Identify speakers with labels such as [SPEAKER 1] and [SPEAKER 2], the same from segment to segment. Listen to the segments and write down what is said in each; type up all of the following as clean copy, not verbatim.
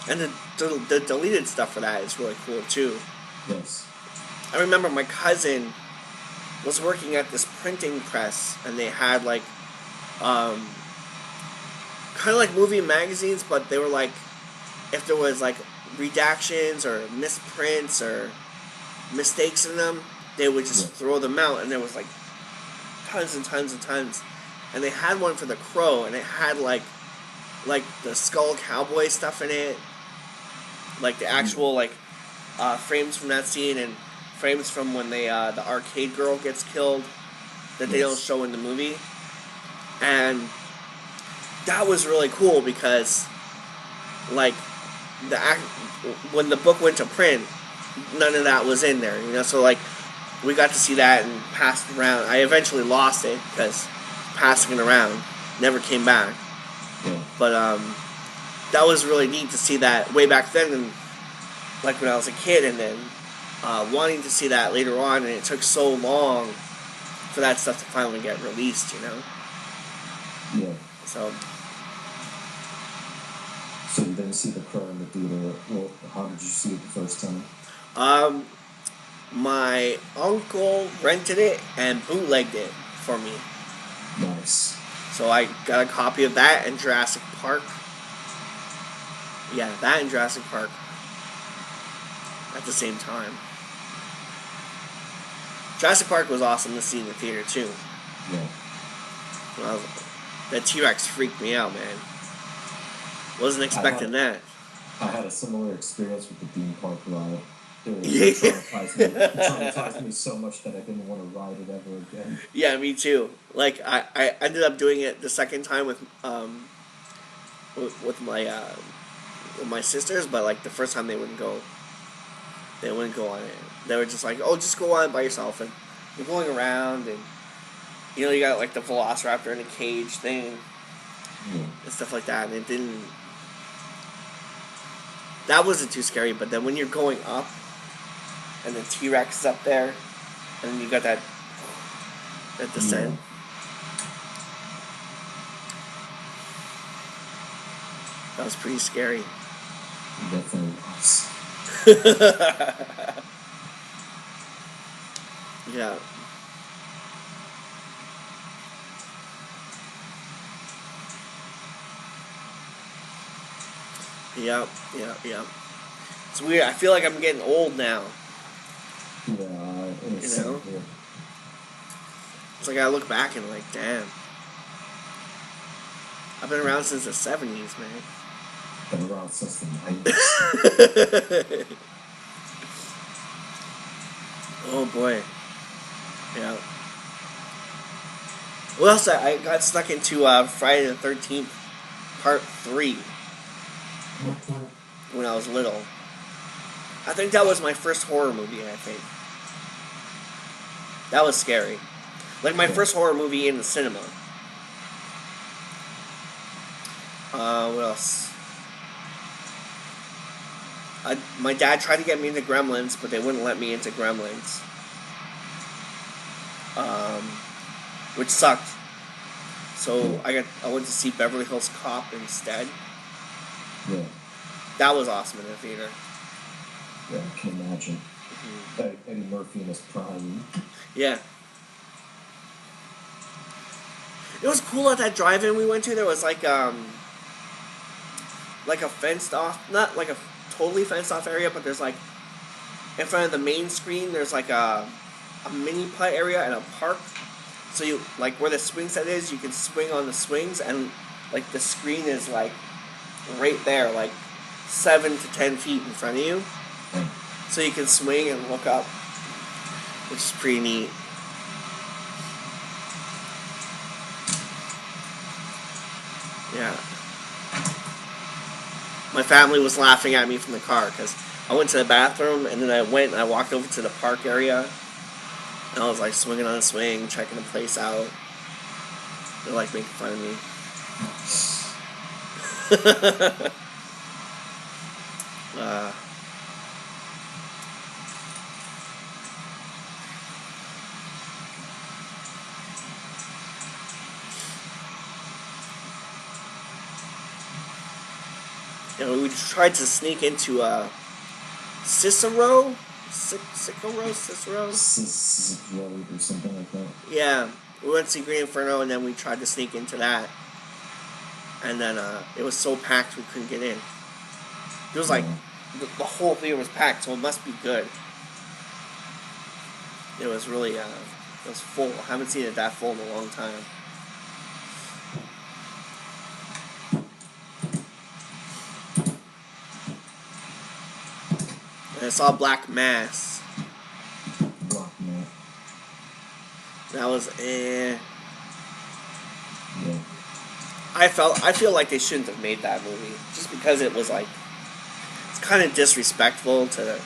[SPEAKER 1] And the deleted stuff for that is really cool too.
[SPEAKER 2] Yes.
[SPEAKER 1] I remember my cousin was working at this printing press, and they had like um, kind of like movie magazines, but they were like if there was like redactions or misprints or mistakes in them, they would just
[SPEAKER 2] Yeah.
[SPEAKER 1] throw them out, and there was like tons and tons and tons. And they had one for the Crow, and it had like the Skull Cowboy stuff in it, like the
[SPEAKER 2] Mm.
[SPEAKER 1] actual like frames from that scene and frames from when the arcade girl gets killed that they don't
[SPEAKER 2] Yes.
[SPEAKER 1] show in the movie, and that was really cool because like the act when the book went to print, none of that was in there, you know. So like we got to see that and passed it around. I eventually lost it because passing it around never came back,
[SPEAKER 2] Yeah.
[SPEAKER 1] but that was really neat to see that way back then, and like when I was a kid, and then wanting to see that later on, and it took so long for that stuff to finally get released, you know.
[SPEAKER 2] Yeah.
[SPEAKER 1] So
[SPEAKER 2] So you didn't see The Crow in the theater. Well, how did you see it the first time?
[SPEAKER 1] um, my uncle rented it and bootlegged it for me.
[SPEAKER 2] Nice.
[SPEAKER 1] So I got a copy of that and Jurassic Park. Yeah, that and Jurassic Park at the same time. Jurassic Park was awesome to see in the theater too.
[SPEAKER 2] Yeah.
[SPEAKER 1] When I was, that T-Rex freaked me out, man. Wasn't
[SPEAKER 2] I had
[SPEAKER 1] expecting that.
[SPEAKER 2] I had a similar experience with the theme park ride. It
[SPEAKER 1] Yeah,
[SPEAKER 2] traumatized me so much that I didn't want to ride it ever again.
[SPEAKER 1] yeah, me too. Like I ended up doing it the second time with my sisters, but like the first time they wouldn't go. They wouldn't go on it. They were just like, "Oh, just go on it by yourself." And you're going around, and you know you got like the Velociraptor in a cage thing
[SPEAKER 2] Yeah.
[SPEAKER 1] and stuff like that. And it didn't. That wasn't too scary. But then when you're going up, and the T Rex is up there, and then you got that
[SPEAKER 2] Yeah.
[SPEAKER 1] descent. That was pretty scary.
[SPEAKER 2] It definitely was.
[SPEAKER 1] Yeah. Yep. Yep. Yep. It's weird. I feel like I'm getting old now.
[SPEAKER 2] Yeah. In the
[SPEAKER 1] You
[SPEAKER 2] same
[SPEAKER 1] know.
[SPEAKER 2] here.
[SPEAKER 1] It's like I look back and I'm like, damn. I've been around since the '70s, man.
[SPEAKER 2] Been around since the 90s.
[SPEAKER 1] Oh boy. Yeah. What else? I got stuck into Friday the 13th, Part 3 when I was little. I think that was my first horror movie, I think. That was scary. Like my
[SPEAKER 2] Yeah.
[SPEAKER 1] first horror movie in the cinema. What else? My dad tried to get me into Gremlins, but they wouldn't let me into Gremlins. Um, which sucked.
[SPEAKER 2] Yeah.
[SPEAKER 1] So I went to see Beverly Hills Cop instead.
[SPEAKER 2] Yeah.
[SPEAKER 1] That was awesome in the theater.
[SPEAKER 2] Yeah. I can imagine. Eddie Murphy in his prime.
[SPEAKER 1] Yeah. It was cool at that drive-in we went to. There was like a fenced off, not like a totally fenced off area, but there's like in front of the main screen. There's like a mini putt area and a park. So you like where the swing set is, you can swing on the swings, and like the screen is like right there, like 7 to 10 feet in front of you.
[SPEAKER 2] Yeah.
[SPEAKER 1] So you can swing and look up, which is pretty neat. Yeah. My family was laughing at me from the car because I went to the bathroom and then I went and I walked over to the park area and I was like swinging on a swing, checking the place out. They're like making fun of me. uh, You know, we tried to sneak into Cicero, Cicero,
[SPEAKER 2] Road or something like that.
[SPEAKER 1] Yeah, we went to see Green Inferno, and then we tried to sneak into that, and then it was so packed we couldn't get in. It was like the whole theater was packed, so it must be good. It was really it was full. I haven't seen it that full in a long time. And I saw Black Mass.
[SPEAKER 2] Black Mass.
[SPEAKER 1] That was
[SPEAKER 2] Yeah.
[SPEAKER 1] I feel like they shouldn't have made that movie just because it was like it's kind of disrespectful to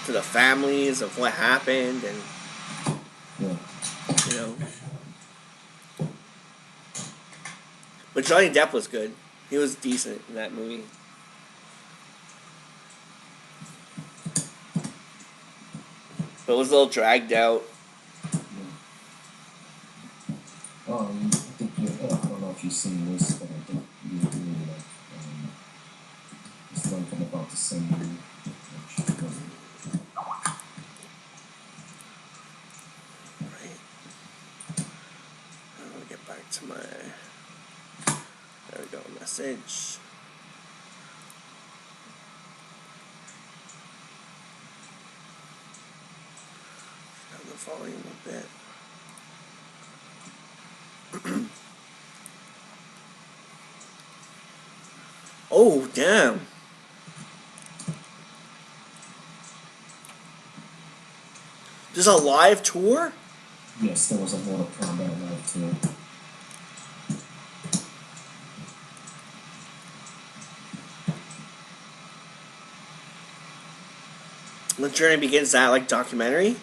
[SPEAKER 1] the families of what happened, and you know. But Johnny Depp was good. He was decent in that movie. But it was a little dragged out.
[SPEAKER 2] I don't know if you've seen this, but I think you really like it's something about the same movie.
[SPEAKER 1] Right. Let me get back to my. There we go. Message. Turn the volume a bit. Oh, damn. There's a live tour?
[SPEAKER 2] Yes, there was a Mortal Kombat live tour.
[SPEAKER 1] The Journey Begins, that like documentary?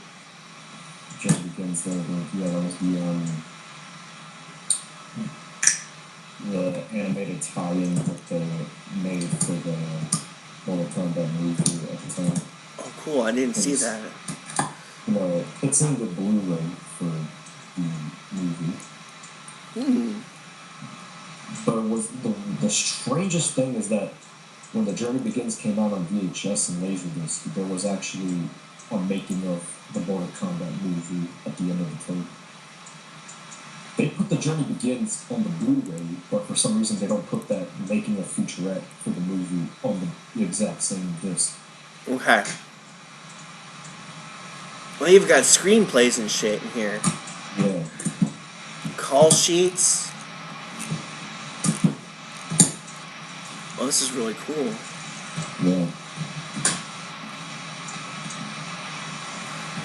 [SPEAKER 2] Journey Begins, that was the animated tie-in that they made for the Mortal Kombat movie at the time.
[SPEAKER 1] Oh, cool. I didn't see that.
[SPEAKER 2] You know, it's in the Blu-ray for the movie. But it was the strangest thing is that when The Journey Begins came out on VHS and Laserdisc, there was actually a making of the Mortal Kombat movie at the end of the tape. They put The Journey Begins on the Blu-ray, but for some reason they don't put that making of featurette for the movie on the exact same disc.
[SPEAKER 1] Okay. Well, you've got screenplays and shit in here.
[SPEAKER 2] Yeah.
[SPEAKER 1] Call sheets. Oh, this is really cool.
[SPEAKER 2] Yeah.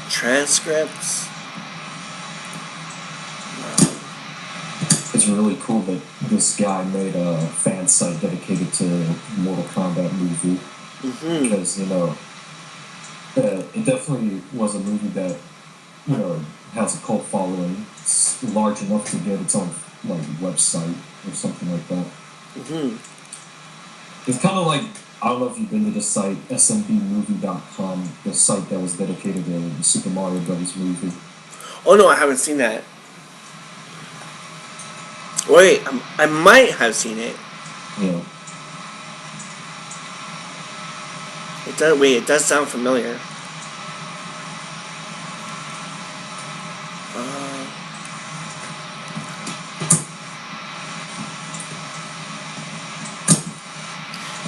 [SPEAKER 1] Transcripts.
[SPEAKER 2] It's really cool that this guy made a fan site dedicated to the Mortal Kombat movie. Because, you know, it definitely was a movie that, you know, has a cult following. It's large enough to get its own, like, website or something like that. It's kind of like, I don't know if you've been to the site, smbmovie.com, the site that was dedicated to the Super Mario Brothers movie.
[SPEAKER 1] Oh, no, I haven't seen that. Wait, I might have seen it.
[SPEAKER 2] Yeah.
[SPEAKER 1] It does sound familiar.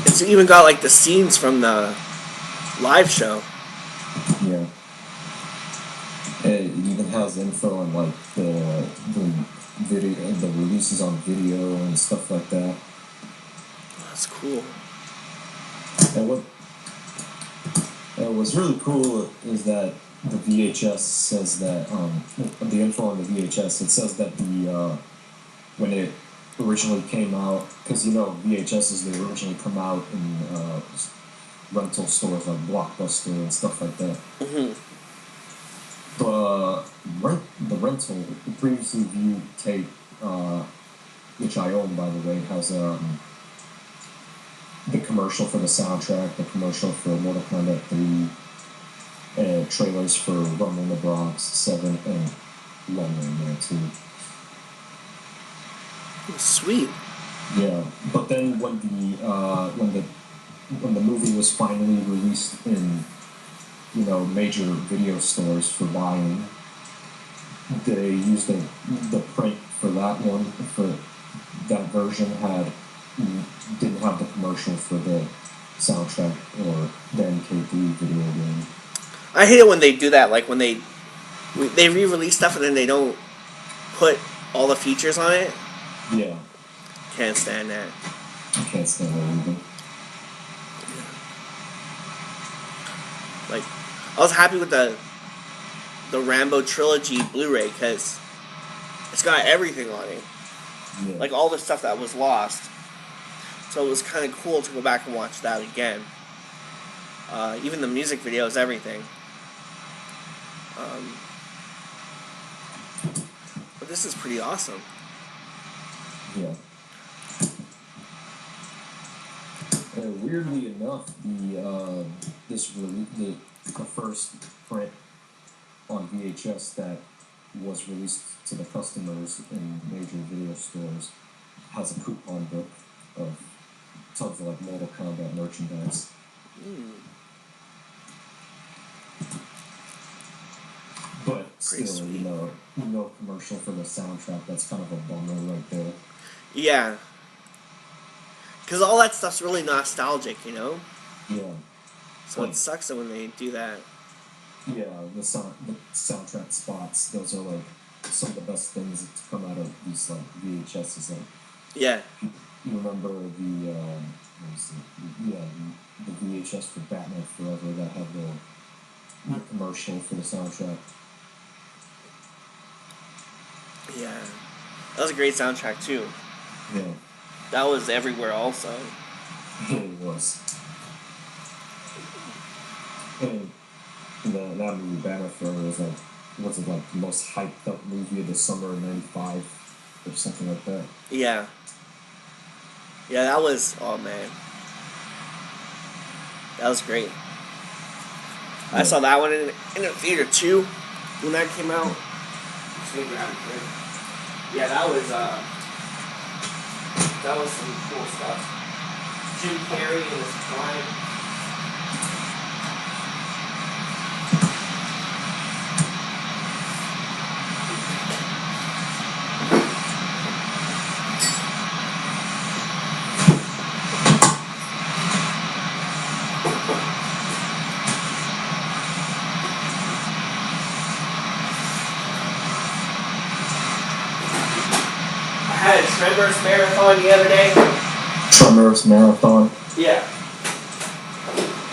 [SPEAKER 1] It's even got like the scenes from the live show.
[SPEAKER 2] Yeah. It even has info on like the video, the releases on video and stuff like that.
[SPEAKER 1] That's cool.
[SPEAKER 2] And what's really cool is that the VHS says that the info on the VHS, it says that the when it originally came out, because you know VHSs, they originally come out in rental stores like Blockbuster and stuff like that. The rental, the previously viewed tape, which I own by the way, has the commercial for the soundtrack, the commercial for Mortal Kombat 3, trailers for Rumble in the Bronx 7, and Long Way Man 2.
[SPEAKER 1] Sweet.
[SPEAKER 2] Yeah, but then when the movie was finally released in major video stores for buying, they used the print for that one for that version didn't have the commercial for the soundtrack or the MK3 video game.
[SPEAKER 1] I hate it when they do that. Like when they re-release stuff and then they don't put all the features on it.
[SPEAKER 2] Yeah,
[SPEAKER 1] Can't stand that.
[SPEAKER 2] I can't stand that either.
[SPEAKER 1] Like, I was happy with the Rambo trilogy Blu-ray because it's got everything on it,
[SPEAKER 2] Yeah.
[SPEAKER 1] like all the stuff that was lost. So it was kind of cool to go back and watch that again. Even the music videos, everything. But this is pretty awesome.
[SPEAKER 2] Yeah. Weirdly enough, the first print on VHS that was released to the customers in major video stores has a coupon book of tons of like Mortal Kombat merchandise. But
[SPEAKER 1] Pretty
[SPEAKER 2] still,
[SPEAKER 1] sweet.
[SPEAKER 2] no commercial for the soundtrack. That's kind of a bummer right there.
[SPEAKER 1] Yeah. Because all that stuff's really nostalgic, you know?
[SPEAKER 2] Yeah.
[SPEAKER 1] So it sucks that when they do that.
[SPEAKER 2] Yeah, the soundtrack spots, those are like some of the best things to come out of these like VHSs. Like,
[SPEAKER 1] Yeah.
[SPEAKER 2] you remember the VHS for Batman Forever that had the commercial for the soundtrack.
[SPEAKER 1] Yeah. That was a great soundtrack, too.
[SPEAKER 2] Yeah.
[SPEAKER 1] That was everywhere, also.
[SPEAKER 2] Yeah, it was. And that movie, Batman Forever, was it like the most hyped up movie of the summer of '95 or something like that?
[SPEAKER 1] Yeah. Yeah, that was... Oh, man. That was great.
[SPEAKER 2] Yeah.
[SPEAKER 1] I saw that one in the theater, too, when that came out. Yeah, that was some cool stuff. Jim Carrey in his prime. I had a Tremors marathon the other day.
[SPEAKER 2] Tremors marathon.
[SPEAKER 1] Yeah.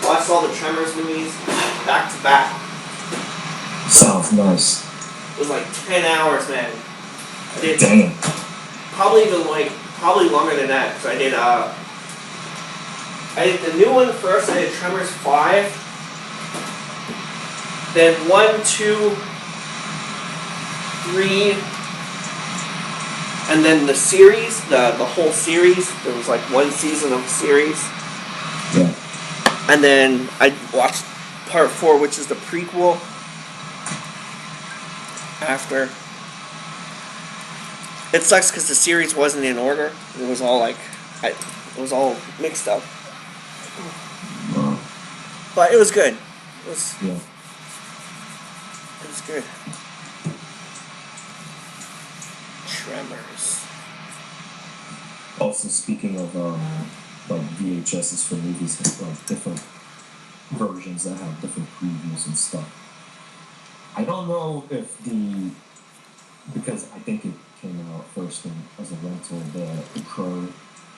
[SPEAKER 1] Watched all the Tremors movies back to back.
[SPEAKER 2] Sounds nice.
[SPEAKER 1] It was like 10 hours, man. I did
[SPEAKER 2] Damn.
[SPEAKER 1] probably longer than that. So I did the new one first. I did Tremors 5. Then 1, 2, 3, and then the series, the whole series. There was like one season of the series.
[SPEAKER 2] Yeah.
[SPEAKER 1] And then I watched part 4, which is the prequel. After. It sucks because the series wasn't in order. It was all it was all mixed up. But it was good. It was good. Tremors.
[SPEAKER 2] Also, speaking of like VHSs for movies, like different versions that have different previews and stuff. I don't know if because I think it came out first as a rental, the Crow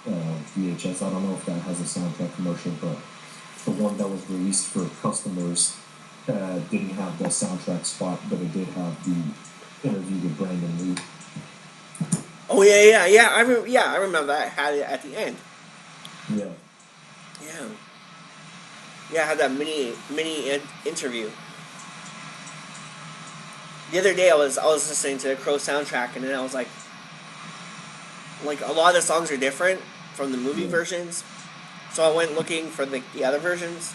[SPEAKER 2] VHS. I don't know if that has a soundtrack commercial, but the one that was released for customers didn't have the soundtrack spot, but it did have the interview with Brandon Lee.
[SPEAKER 1] Oh yeah. I remember that. I had it at the end.
[SPEAKER 2] Yeah.
[SPEAKER 1] Yeah. Yeah, I had that mini interview. The other day I was listening to the Crow soundtrack, and then I was like a lot of the songs are different from the movie versions. So I went looking for the other versions.